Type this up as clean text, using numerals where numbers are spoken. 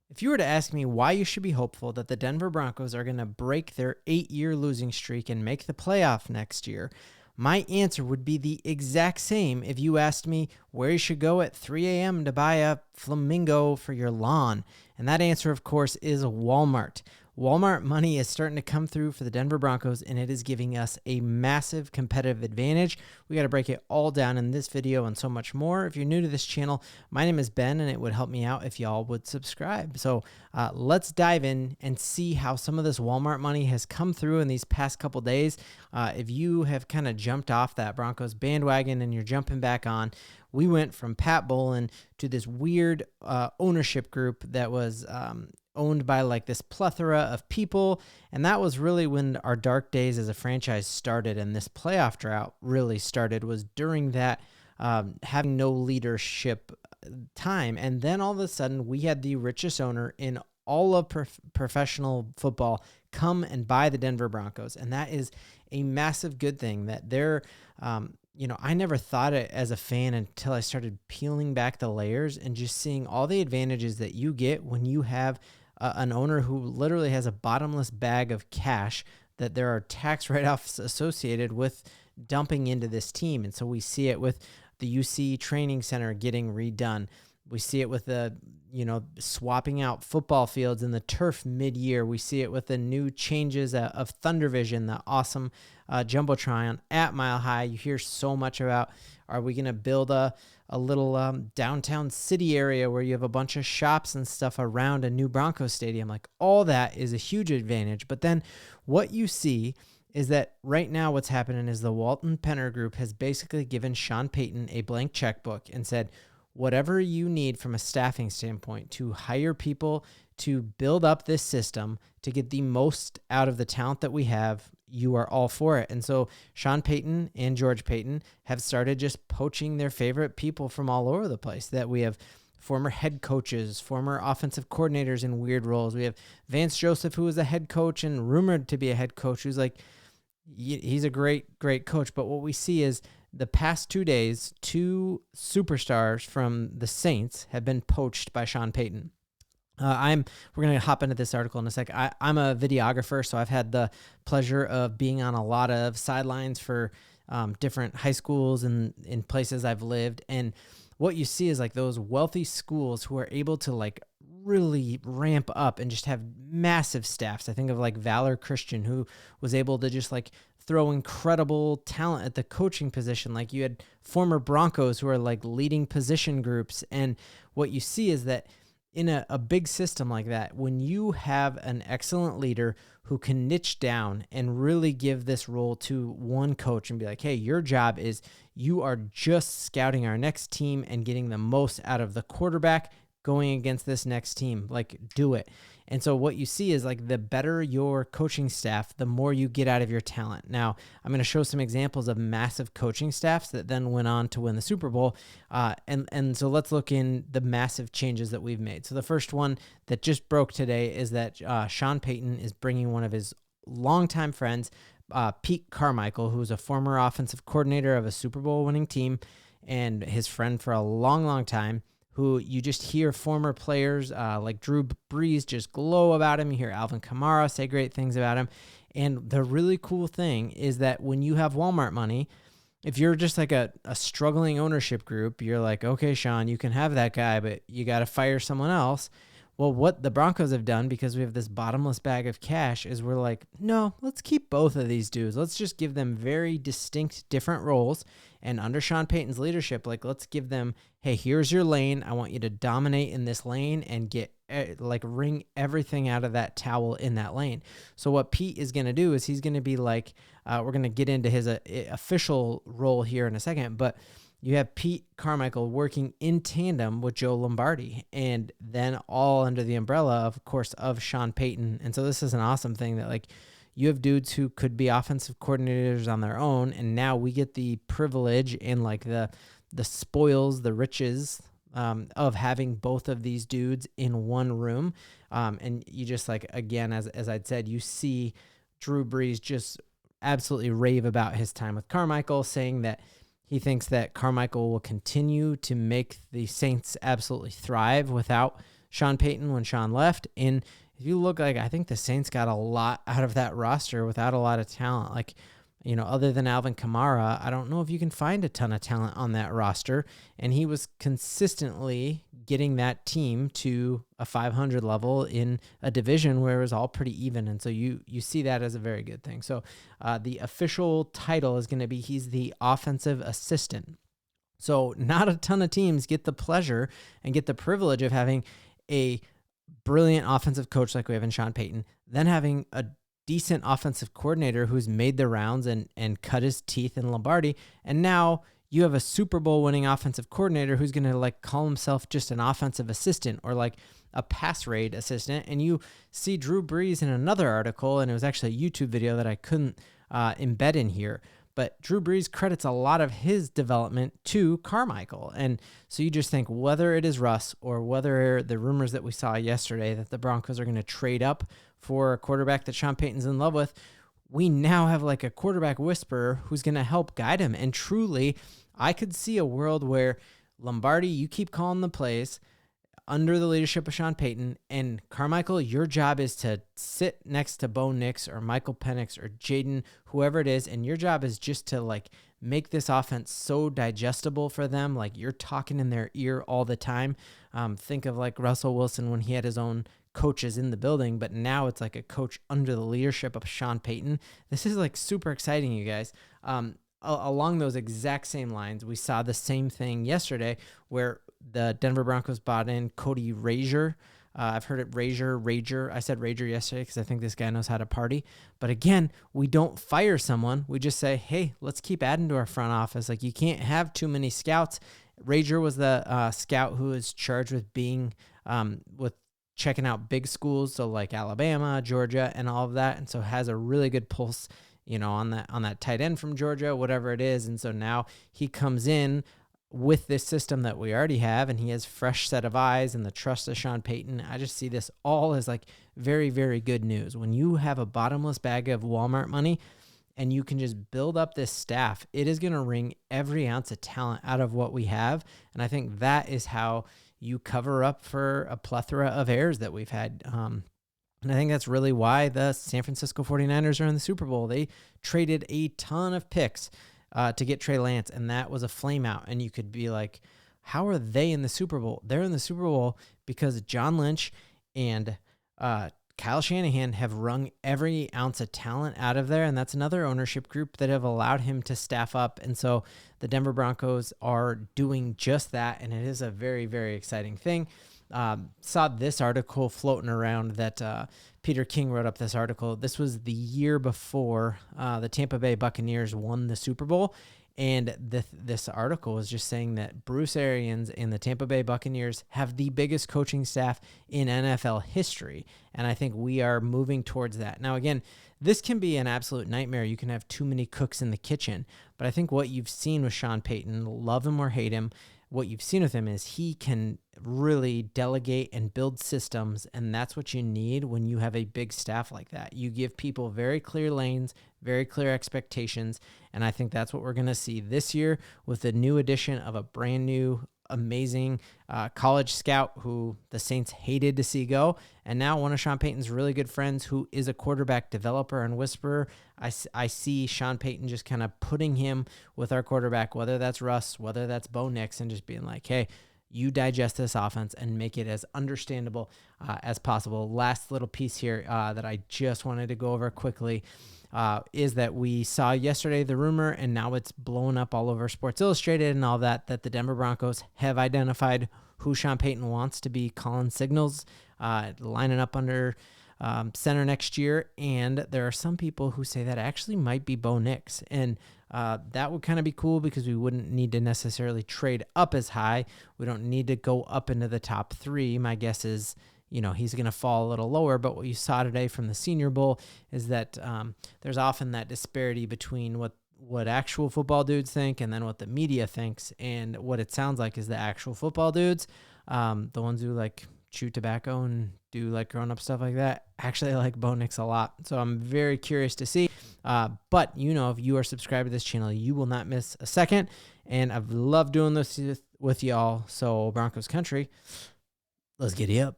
If you were to ask me why you should be hopeful that the Denver Broncos are going to break their 8-year losing streak and make the playoff next year, my answer would be the exact same if you asked me where you should go at 3 a.m. to buy a flamingo for your lawn. And that answer, of course, is Walmart. Walmart money is starting to come through for the Denver Broncos, and it is giving us a massive competitive advantage. We got to break it all down in this video and so much more. If you're new to this channel, my name is Ben, and it would help me out if y'all would subscribe. So let's dive in and see how some of this Walmart money has come through in these past couple days. If you have kind of jumped off that Broncos bandwagon and you're jumping back on, we went from Pat Bowlen to this weird ownership group that was owned by like this plethora of people. And that was really when our dark days as a franchise started, and this playoff drought really started, was during that having no leadership time. And then all of a sudden we had the richest owner in all of professional football come and buy the Denver Broncos. And that is a massive good thing that they're, I never thought it as a fan until I started peeling back the layers and just seeing all the advantages that you get when you have an owner who literally has a bottomless bag of cash, that there are tax write-offs associated with dumping into this team. And so we see it with the UC training center getting redone. We see it with the, swapping out football fields and the turf mid-year. We see it with the new changes of Thunder Vision, the awesome Jumbotron at Mile High. You hear so much about, are we going to build a little downtown city area where you have a bunch of shops and stuff around a new Broncos stadium? Like, all that is a huge advantage. But then what you see is that right now what's happening is the Walton Penner Group has basically given Sean Payton a blank checkbook and said, whatever you need from a staffing standpoint to hire people to build up this system to get the most out of the talent that we have, you are all for it. And so Sean Payton and George Payton have started just poaching their favorite people from all over the place. That we have former head coaches, former offensive coordinators in weird roles. We have Vance Joseph, who is a head coach and rumored to be a head coach, who's like, he's a great coach. But what we see is the past 2 days, 2 superstars from the Saints have been poached by Sean Payton. We're going to hop into this article in a sec. I'm a videographer, so I've had the pleasure of being on a lot of sidelines for different high schools and in places I've lived. And what you see is like those wealthy schools who are able to like really ramp up and just have massive staffs. I think of like Valor Christian, who was able to just like throw incredible talent at the coaching position. Like, you had former Broncos who are like leading position groups. And what you see is that in a big system like that, when you have an excellent leader who can niche down and really give this role to one coach and be like, hey, your job is, you are just scouting our next team and getting the most out of the quarterback going against this next team, like, do it. And so what you see is like the better your coaching staff, the more you get out of your talent. Now, I'm going to show some examples of massive coaching staffs that then went on to win the Super Bowl. And so let's look in the massive changes that we've made. So the first one that just broke today is that Sean Payton is bringing one of his longtime friends, Pete Carmichael, who's a former offensive coordinator of a Super Bowl winning team and his friend for a long time, who you just hear former players like Drew Brees just glow about him. You hear Alvin Kamara say great things about him. And the really cool thing is that when you have Walmart money, if you're just like a struggling ownership group, you're like, okay, Sean, you can have that guy, but you got to fire someone else. Well, what the Broncos have done, because we have this bottomless bag of cash, is we're like, no, let's keep both of these dudes. Let's just give them very distinct, different roles. And under Sean Payton's leadership, like, let's give them, hey, here's your lane. I want you to dominate in this lane and get wring everything out of that towel in that lane. So what Pete is going to do is he's going to be like, we're going to get into his official role here in a second, but you have Pete Carmichael working in tandem with Joe Lombardi, and then all under the umbrella, of course, of Sean Payton. And so this is an awesome thing that, like, you have dudes who could be offensive coordinators on their own, and now we get the privilege and like the spoils, the riches of having both of these dudes in one room. And you just, like, again, as I'd said, you see Drew Brees just absolutely rave about his time with Carmichael, saying that he thinks that Carmichael will continue to make the Saints absolutely thrive without Sean Payton when Sean left. And if you look, like, I think the Saints got a lot out of that roster without a lot of talent. Like, other than Alvin Kamara, I don't know if you can find a ton of talent on that roster. And he was consistently getting that team to a 500 level in a division where it was all pretty even. And so you see that as a very good thing. So the official title is going to be he's the offensive assistant. So not a ton of teams get the pleasure and get the privilege of having a brilliant offensive coach like we have in Sean Payton, then having a decent offensive coordinator who's made the rounds and cut his teeth in Lombardi. And now you have a Super Bowl winning offensive coordinator who's going to call himself just an offensive assistant or a pass raid assistant. And you see Drew Brees in another article, and it was actually a YouTube video that I couldn't embed in here. But Drew Brees credits a lot of his development to Carmichael. And so you just think whether it is Russ or whether the rumors that we saw yesterday that the Broncos are going to trade up for a quarterback that Sean Payton's in love with, we now have a quarterback whisperer who's going to help guide him. And truly, I could see a world where Lombardi, you keep calling the plays under the leadership of Sean Payton, and Carmichael, your job is to sit next to Bo Nix or Michael Penix or Jaden, whoever it is, and your job is just to make this offense so digestible for them. You're talking in their ear all the time. Think of Russell Wilson when he had his own coaches in the building, but now it's a coach under the leadership of Sean Payton. This is super exciting, you guys. Along those exact same lines, we saw the same thing yesterday where the Denver Broncos bought in Cody Rager. I've heard it Rager. I said Rager yesterday because I think this guy knows how to party. But again, we don't fire someone. We just say, hey, let's keep adding to our front office. You can't have too many scouts. Rager was the scout who is charged with being with checking out big schools, so Alabama, Georgia, and all of that, and so has a really good pulse, on that tight end from Georgia, whatever it is. And so now he comes in with this system that we already have, and he has fresh set of eyes and the trust of Sean Payton. I just see this all as very, very good news. When you have a bottomless bag of Walmart money and you can just build up this staff, it is going to wring every ounce of talent out of what we have. And I think that is how you cover up for a plethora of errors that we've had. And I think that's really why the San Francisco 49ers are in the Super Bowl. They traded a ton of picks to get Trey Lance, and that was a flame out. And you could be like, how are they in the Super Bowl? They're in the Super Bowl because John Lynch and Kyle Shanahan have wrung every ounce of talent out of there, and that's another ownership group that have allowed him to staff up. And so the Denver Broncos are doing just that, and it is a very, very exciting thing. Saw this article floating around that Peter King wrote up this article. This was the year before the Tampa Bay Buccaneers won the Super Bowl. And this article was just saying that Bruce Arians and the Tampa Bay Buccaneers have the biggest coaching staff in NFL history. And I think we are moving towards that. Now, again, this can be an absolute nightmare. You can have too many cooks in the kitchen. But I think what you've seen with Sean Payton, love him or hate him, what you've seen with him is he can really delegate and build systems, and that's what you need when you have a big staff like that. You give people very clear lanes, very clear expectations, and I think that's what we're going to see this year with the new addition of a brand new, amazing college scout who the Saints hated to see go, and now one of Sean Payton's really good friends who is a quarterback developer and whisperer. I see Sean Payton just kind of putting him with our quarterback, whether that's Russ, whether that's Bo Nix, and just being like, hey, you digest this offense and make it as understandable as possible. Last little piece here that I just wanted to go over quickly is that we saw yesterday the rumor, and now it's blown up all over Sports Illustrated and all that the Denver Broncos have identified who Sean Payton wants to be calling signals, lining up under center next year. And there are some people who say that actually might be Bo Nix. And that would kind of be cool because we wouldn't need to necessarily trade up as high. We don't need to go up into the top three. My guess is, he's going to fall a little lower. But what you saw today from the Senior Bowl is that there's often that disparity between what actual football dudes think and then what the media thinks. And what it sounds like is the actual football dudes, the ones who chew tobacco and do grown-up stuff like that, actually like Bo Nix a lot. So I'm very curious to see. But if you are subscribed to this channel, you will not miss a second. And I've loved doing this with y'all. So Broncos country, Let's get it up.